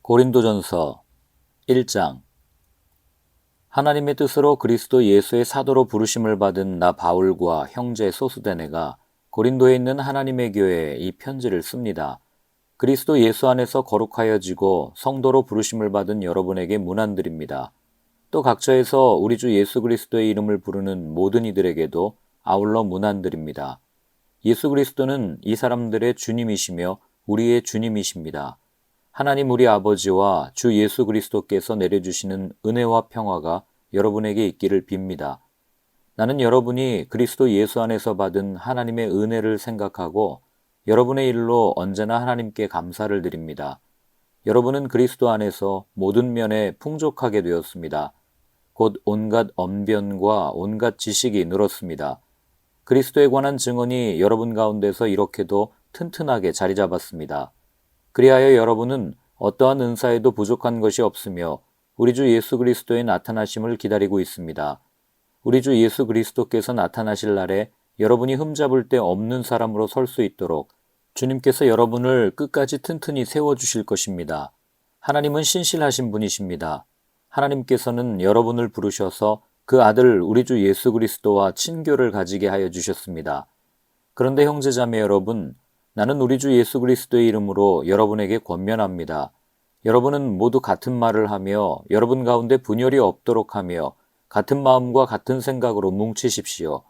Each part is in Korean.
고린도전서 1장. 하나님의 뜻으로 그리스도 예수의 사도로 부르심을 받은 나 바울과 형제 소수데네가 고린도에 있는 하나님의 교회에 이 편지를 씁니다. 그리스도 예수 안에서 거룩하여지고 성도로 부르심을 받은 여러분에게 문안드립니다. 또 각처에서 우리 주 예수 그리스도의 이름을 부르는 모든 이들에게도 아울러 문안드립니다. 예수 그리스도는 이 사람들의 주님이시며 우리의 주님이십니다. 하나님 우리 아버지와 주 예수 그리스도께서 내려주시는 은혜와 평화가 여러분에게 있기를 빕니다. 나는 여러분이 그리스도 예수 안에서 받은 하나님의 은혜를 생각하고 여러분의 일로 언제나 하나님께 감사를 드립니다. 여러분은 그리스도 안에서 모든 면에 풍족하게 되었습니다. 곧 온갖 언변과 온갖 지식이 늘었습니다. 그리스도에 관한 증언이 여러분 가운데서 이렇게도 튼튼하게 자리 잡았습니다. 그리하여 여러분은 어떠한 은사에도 부족한 것이 없으며 우리 주 예수 그리스도의 나타나심을 기다리고 있습니다. 우리 주 예수 그리스도께서 나타나실 날에 여러분이 흠잡을 데 없는 사람으로 설 수 있도록 주님께서 여러분을 끝까지 튼튼히 세워주실 것입니다. 하나님은 신실하신 분이십니다. 하나님께서는 여러분을 부르셔서 그 아들 우리 주 예수 그리스도와 친교를 가지게 하여 주셨습니다. 그런데 형제자매 여러분, 나는 우리 주 예수 그리스도의 이름으로 여러분에게 권면합니다. 여러분은 모두 같은 말을 하며 여러분 가운데 분열이 없도록 하며 같은 마음과 같은 생각으로 뭉치십시오.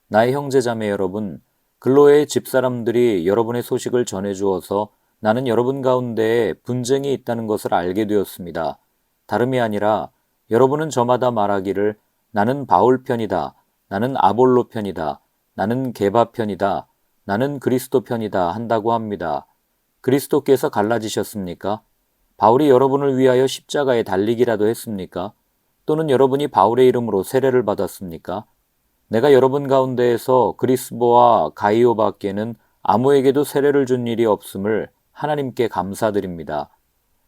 나의 형제자매 여러분, 글로의 집사람들이 여러분의 소식을 전해주어서 나는 여러분 가운데에 분쟁이 있다는 것을 알게 되었습니다. 다름이 아니라 여러분은 저마다 말하기를 나는 바울 편이다, 나는 아볼로 편이다, 나는 게바 편이다, 나는 그리스도 편이다 한다고 합니다. 그리스도께서 갈라지셨습니까? 바울이 여러분을 위하여 십자가에 달리기라도 했습니까? 또는 여러분이 바울의 이름으로 세례를 받았습니까? 내가 여러분 가운데에서 그리스보와 가이오밖에는 아무에게도 세례를 준 일이 없음을 하나님께 감사드립니다.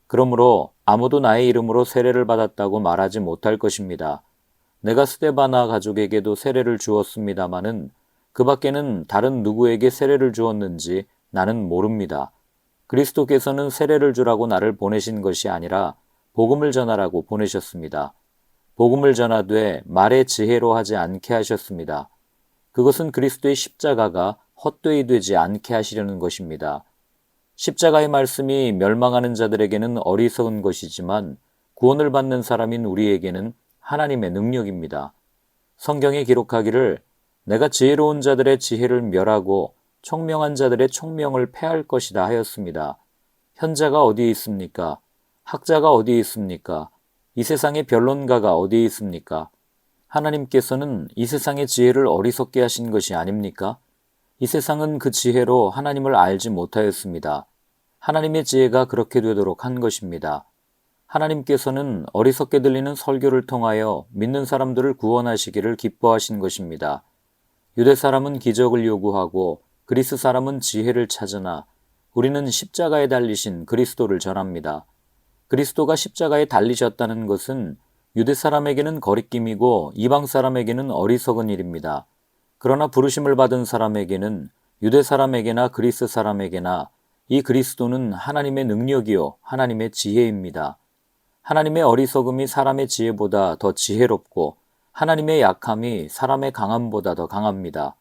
그러므로 아무도 나의 이름으로 세례를 받았다고 말하지 못할 것입니다. 내가 스데바나 가족에게도 세례를 주었습니다마는 그 밖에는 다른 누구에게 세례를 주었는지 나는 모릅니다. 그리스도께서는 세례를 주라고 나를 보내신 것이 아니라 복음을 전하라고 보내셨습니다. 복음을 전하되 말의 지혜로 하지 않게 하셨습니다. 그것은 그리스도의 십자가가 헛되이 되지 않게 하시려는 것입니다. 십자가의 말씀이 멸망하는 자들에게는 어리석은 것이지만 구원을 받는 사람인 우리에게는 하나님의 능력입니다. 성경에 기록하기를 내가 지혜로운 자들의 지혜를 멸하고 총명한 자들의 총명을 패할 것이다 하였습니다. 현자가 어디에 있습니까? 학자가 어디에 있습니까? 이 세상의 변론가가 어디에 있습니까? 하나님께서는 이 세상의 지혜를 어리석게 하신 것이 아닙니까? 이 세상은 그 지혜로 하나님을 알지 못하였습니다. 하나님의 지혜가 그렇게 되도록 한 것입니다. 하나님께서는 어리석게 들리는 설교를 통하여 믿는 사람들을 구원하시기를 기뻐하신 것입니다. 유대 사람은 기적을 요구하고 그리스 사람은 지혜를 찾으나 우리는 십자가에 달리신 그리스도를 전합니다. 그리스도가 십자가에 달리셨다는 것은 유대 사람에게는 거리낌이고 이방 사람에게는 어리석은 일입니다. 그러나 부르심을 받은 사람에게는 유대 사람에게나 그리스 사람에게나 이 그리스도는 하나님의 능력이요 하나님의 지혜입니다. 하나님의 어리석음이 사람의 지혜보다 더 지혜롭고 하나님의 약함이 사람의 강함보다 더 강합니다.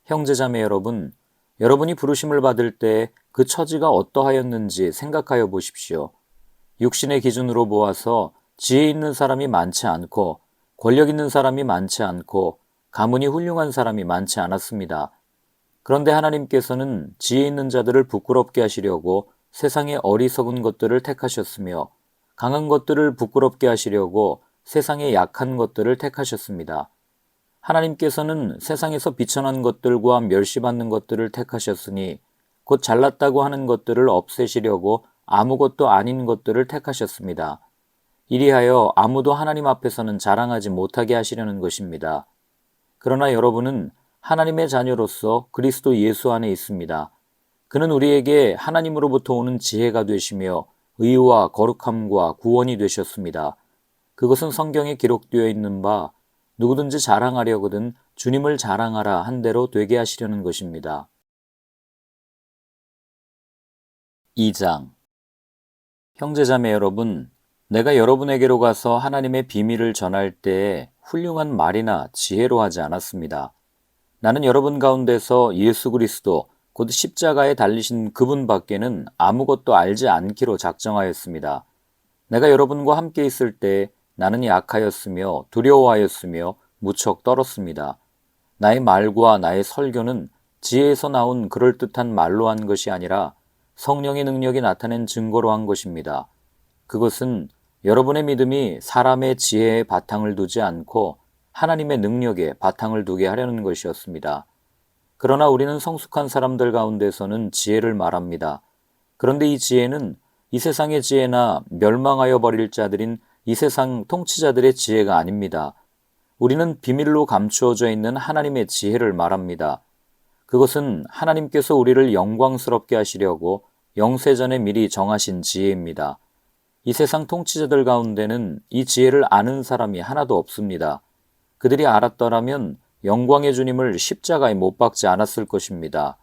형제자매 여러분, 여러분이 부르심을 받을 때 그 처지가 어떠하였는지 생각하여 보십시오. 육신의 기준으로 보아서 지혜 있는 사람이 많지 않고 권력 있는 사람이 많지 않고 가문이 훌륭한 사람이 많지 않았습니다. 그런데 하나님께서는 지혜 있는 자들을 부끄럽게 하시려고 세상의 어리석은 것들을 택하셨으며 강한 것들을 부끄럽게 하시려고 세상의 약한 것들을 택하셨습니다. 하나님께서는 세상에서 비천한 것들과 멸시받는 것들을 택하셨으니 곧 잘났다고 하는 것들을 없애시려고 아무것도 아닌 것들을 택하셨습니다. 이리하여 아무도 하나님 앞에서는 자랑하지 못하게 하시려는 것입니다. 그러나 여러분은 하나님의 자녀로서 그리스도 예수 안에 있습니다. 그는 우리에게 하나님으로부터 오는 지혜가 되시며 의와 거룩함과 구원이 되셨습니다. 그것은 성경에 기록되어 있는 바 누구든지 자랑하려거든 주님을 자랑하라 한 대로 되게 하시려는 것입니다. 2장. 형제자매 여러분, 내가 여러분에게로 가서 하나님의 비밀을 전할 때에 훌륭한 말이나 지혜로 하지 않았습니다. 나는 여러분 가운데서 예수 그리스도 곧 십자가에 달리신 그분 밖에는 아무것도 알지 않기로 작정하였습니다. 내가 여러분과 함께 있을 때 나는 약하였으며 두려워하였으며 무척 떨었습니다. 나의 말과 나의 설교는 지혜에서 나온 그럴듯한 말로 한 것이 아니라 성령의 능력이 나타낸 증거로 한 것입니다. 그것은 여러분의 믿음이 사람의 지혜에 바탕을 두지 않고 하나님의 능력에 바탕을 두게 하려는 것이었습니다. 그러나 우리는 성숙한 사람들 가운데서는 지혜를 말합니다. 그런데 이 지혜는 이 세상의 지혜나 멸망하여 버릴 자들인 이 세상 통치자들의 지혜가 아닙니다. 우리는 비밀로 감추어져 있는 하나님의 지혜를 말합니다. 그것은 하나님께서 우리를 영광스럽게 하시려고 영세전에 미리 정하신 지혜입니다. 이 세상 통치자들 가운데는 이 지혜를 아는 사람이 하나도 없습니다. 그들이 알았더라면 영광의 주님을 십자가에 못 박지 않았을 것입니다.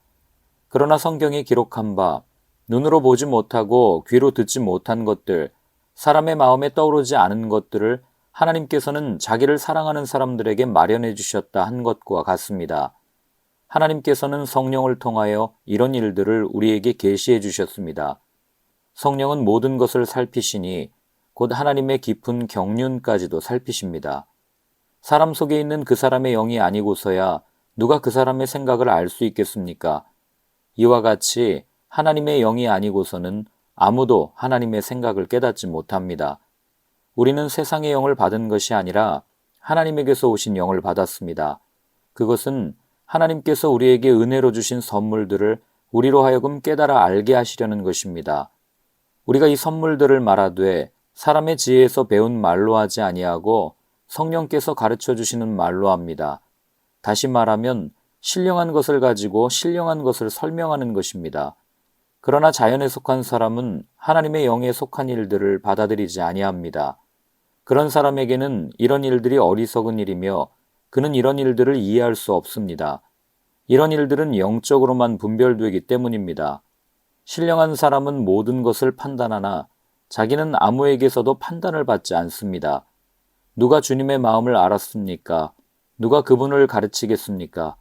그러나 성경이 기록한 바 눈으로 보지 못하고 귀로 듣지 못한 것들, 사람의 마음에 떠오르지 않은 것들을 하나님께서는 자기를 사랑하는 사람들에게 마련해 주셨다 한 것과 같습니다. 하나님께서는 성령을 통하여 이런 일들을 우리에게 계시해 주셨습니다. 성령은 모든 것을 살피시니 곧 하나님의 깊은 경륜까지도 살피십니다. 사람 속에 있는 그 사람의 영이 아니고서야 누가 그 사람의 생각을 알 수 있겠습니까? 이와 같이 하나님의 영이 아니고서는 아무도 하나님의 생각을 깨닫지 못합니다. 우리는 세상의 영을 받은 것이 아니라 하나님에게서 오신 영을 받았습니다. 그것은 하나님께서 우리에게 은혜로 주신 선물들을 우리로 하여금 깨달아 알게 하시려는 것입니다. 우리가 이 선물들을 말하되 사람의 지혜에서 배운 말로 하지 아니하고 성령께서 가르쳐 주시는 말로 합니다. 다시 말하면 신령한 것을 가지고 신령한 것을 설명하는 것입니다. 그러나 자연에 속한 사람은 하나님의 영에 속한 일들을 받아들이지 아니합니다. 그런 사람에게는 이런 일들이 어리석은 일이며 그는 이런 일들을 이해할 수 없습니다. 이런 일들은 영적으로만 분별되기 때문입니다. 신령한 사람은 모든 것을 판단하나 자기는 아무에게서도 판단을 받지 않습니다. 누가 주님의 마음을 알았습니까? 누가 그분을 가르치겠습니까?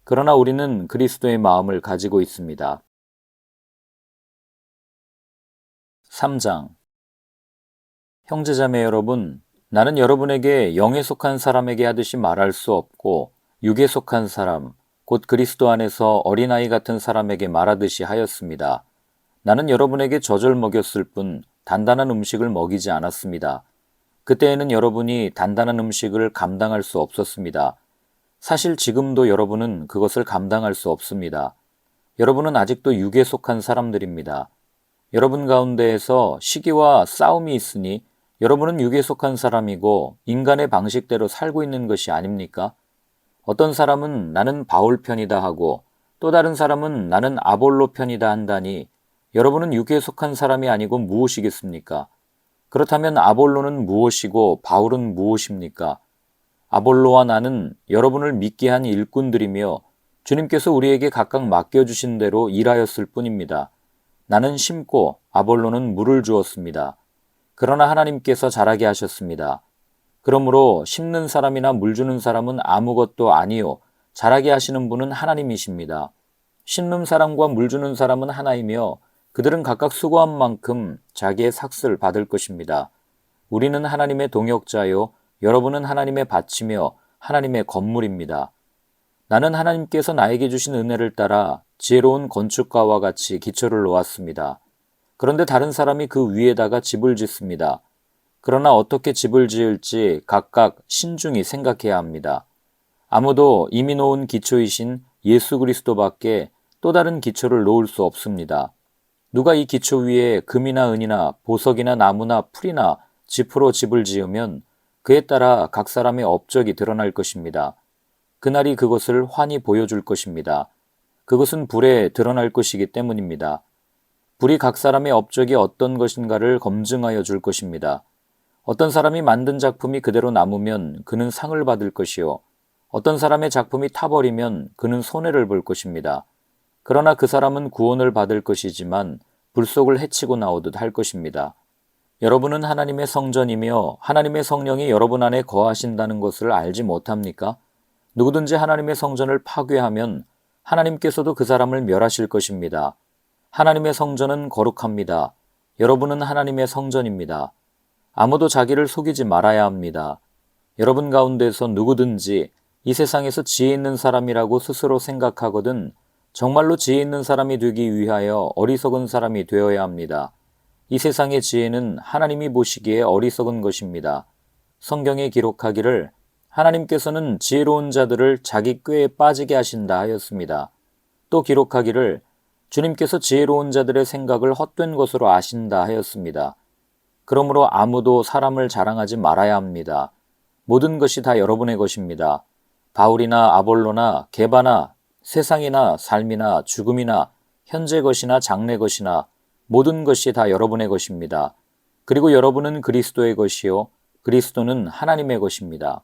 그러나 우리는 그리스도의 마음을 가지고 있습니다. 3장 형제자매 여러분, 나는 여러분에게 영에 속한 사람에게 하듯이 말할 수 없고 육에 속한 사람, 곧 그리스도 안에서 어린아이 같은 사람에게 말하듯이 하였습니다. 나는 여러분에게 젖을 먹였을 뿐 단단한 음식을 먹이지 않았습니다. 그때에는 여러분이 단단한 음식을 감당할 수 없었습니다. 사실 지금도 여러분은 그것을 감당할 수 없습니다. 여러분은 아직도 육에 속한 사람들입니다. 여러분 가운데에서 시기와 싸움이 있으니 여러분은 육에 속한 사람이고 인간의 방식대로 살고 있는 것이 아닙니까? 어떤 사람은 나는 바울 편이다 하고 또 다른 사람은 나는 아볼로 편이다 한다니 여러분은 육에 속한 사람이 아니고 무엇이겠습니까? 그렇다면 아볼로는 무엇이고 바울은 무엇입니까? 아볼로와 나는 여러분을 믿게 한 일꾼들이며 주님께서 우리에게 각각 맡겨주신 대로 일하였을 뿐입니다. 나는 심고 아볼로는 물을 주었습니다. 그러나 하나님께서 자라게 하셨습니다. 그러므로 심는 사람이나 물 주는 사람은 아무것도 아니요 자라게 하시는 분은 하나님이십니다. 심는 사람과 물 주는 사람은 하나이며 그들은 각각 수고한 만큼 자기의 삭슬 받을 것입니다. 우리는 하나님의 동역자요 여러분은 하나님의 밭이며 하나님의 건물입니다. 나는 하나님께서 나에게 주신 은혜를 따라 지혜로운 건축가와 같이 기초를 놓았습니다. 그런데 다른 사람이 그 위에다가 집을 짓습니다. 그러나 어떻게 집을 지을지 각각 신중히 생각해야 합니다. 아무도 이미 놓은 기초이신 예수 그리스도밖에 또 다른 기초를 놓을 수 없습니다. 누가 이 기초 위에 금이나 은이나 보석이나 나무나 풀이나 짚으로 집을 지으면 그에 따라 각 사람의 업적이 드러날 것입니다. 그날이 그것을 환히 보여줄 것입니다. 그것은 불에 드러날 것이기 때문입니다. 불이 각 사람의 업적이 어떤 것인가를 검증하여 줄 것입니다. 어떤 사람이 만든 작품이 그대로 남으면 그는 상을 받을 것이요. 어떤 사람의 작품이 타버리면 그는 손해를 볼 것입니다. 그러나 그 사람은 구원을 받을 것이지만 불 속을 헤치고 나오듯 할 것입니다. 여러분은 하나님의 성전이며 하나님의 성령이 여러분 안에 거하신다는 것을 알지 못합니까? 누구든지 하나님의 성전을 파괴하면 하나님께서도 그 사람을 멸하실 것입니다. 하나님의 성전은 거룩합니다. 여러분은 하나님의 성전입니다. 아무도 자기를 속이지 말아야 합니다. 여러분 가운데서 누구든지 이 세상에서 지혜 있는 사람이라고 스스로 생각하거든 정말로 지혜 있는 사람이 되기 위하여 어리석은 사람이 되어야 합니다. 이 세상의 지혜는 하나님이 보시기에 어리석은 것입니다. 성경에 기록하기를 하나님께서는 지혜로운 자들을 자기 꾀에 빠지게 하신다 하였습니다. 또 기록하기를 주님께서 지혜로운 자들의 생각을 헛된 것으로 아신다 하였습니다. 그러므로 아무도 사람을 자랑하지 말아야 합니다. 모든 것이 다 여러분의 것입니다. 바울이나 아볼로나 게바나 세상이나 삶이나 죽음이나 현재 것이나 장래 것이나 모든 것이 다 여러분의 것입니다. 그리고 여러분은 그리스도의 것이요 그리스도는 하나님의 것입니다.